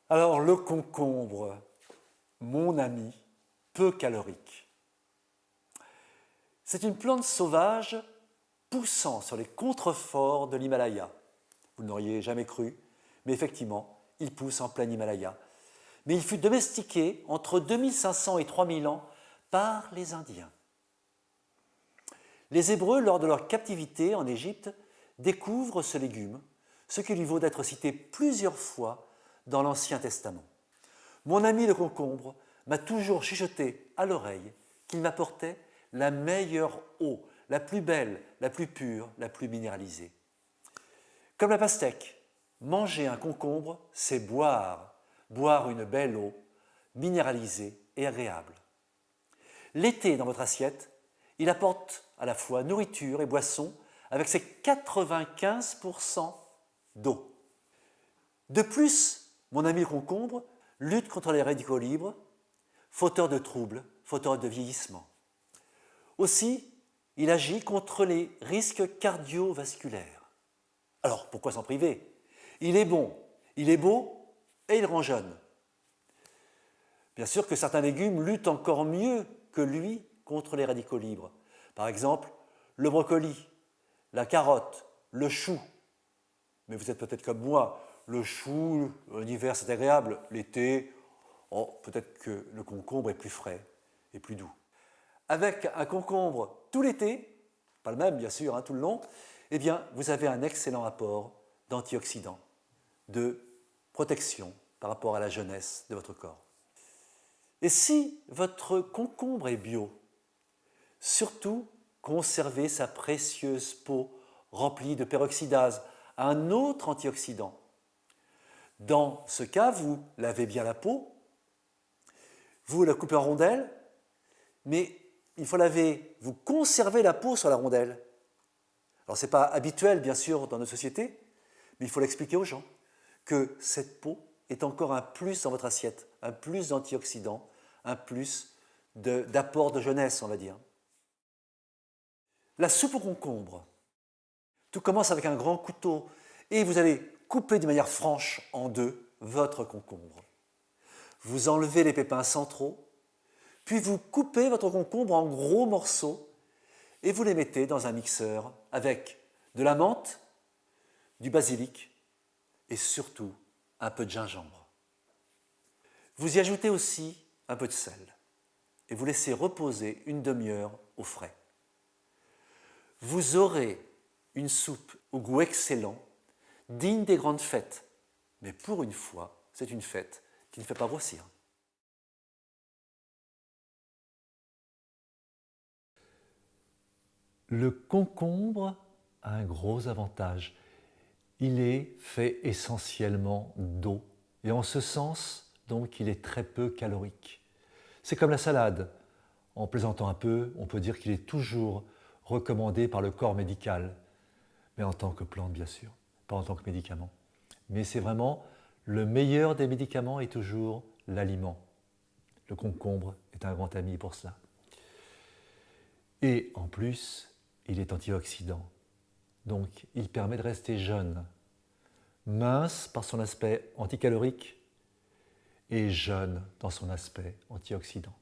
Alors le concombre, mon ami, peu calorique. C'est une plante sauvage poussant sur les contreforts de l'Himalaya. Vous n'auriez jamais cru, mais effectivement, il pousse en plein Himalaya. Mais il fut domestiqué entre 2500 et 3000 ans par les Indiens. Les Hébreux, lors de leur captivité en Égypte, découvrent ce légume, ce qui lui vaut d'être cité plusieurs fois dans l'Ancien Testament. Mon ami le concombre m'a toujours chuchoté à l'oreille qu'il m'apportait la meilleure eau, la plus belle, la plus pure, la plus minéralisée. Comme la pastèque, manger un concombre, c'est boire une belle eau, minéralisée et agréable. L'été, dans votre assiette, il apporte à la fois nourriture et boisson avec ses 95% d'eau. De plus, mon ami le concombre lutte contre les radicaux libres, fauteurs de troubles, fauteurs de vieillissement. Aussi, il agit contre les risques cardiovasculaires. Alors, pourquoi s'en priver? Il est bon, il est beau et il rend jeune. Bien sûr que certains légumes luttent encore mieux que lui contre les radicaux libres. Par exemple, le brocoli, la carotte, le chou. Mais vous êtes peut-être comme moi, le chou, l'hiver c'est agréable, l'été, peut-être que le concombre est plus frais et plus doux. Avec un concombre tout l'été, pas le même bien sûr, tout le long, eh bien vous avez un excellent apport d'antioxydants, de protection par rapport à la jeunesse de votre corps. Et si votre concombre est bio, surtout conservez sa précieuse peau remplie de peroxydase, un autre antioxydant. Dans ce cas, vous lavez bien la peau, vous la coupez en rondelles, mais il faut laver, vous conservez la peau sur la rondelle. Alors ce n'est pas habituel bien sûr dans nos sociétés, mais il faut l'expliquer aux gens que cette peau est encore un plus dans votre assiette, un plus d'antioxydants, un plus d'apport de jeunesse, on va dire. La soupe au concombre. Tout commence avec un grand couteau et vous allez couper de manière franche en deux votre concombre. Vous enlevez les pépins centraux, puis vous coupez votre concombre en gros morceaux et vous les mettez dans un mixeur avec de la menthe, du basilic et surtout un peu de gingembre. Vous y ajoutez aussi un peu de sel et vous laissez reposer une demi-heure au frais. Vous aurez une soupe au goût excellent, digne des grandes fêtes. Mais pour une fois, c'est une fête qui ne fait pas grossir. Le concombre a un gros avantage. Il est fait essentiellement d'eau. Et en ce sens, donc, il est très peu calorique. C'est comme la salade. En plaisantant un peu, on peut dire qu'il est toujours recommandé par le corps médical. Mais en tant que plante, bien sûr, pas en tant que médicament. Mais c'est vraiment le meilleur des médicaments est toujours l'aliment. Le concombre est un grand ami pour cela. Et en plus, il est antioxydant. Donc, il permet de rester jeune, mince par son aspect anticalorique et jeune dans son aspect antioxydant.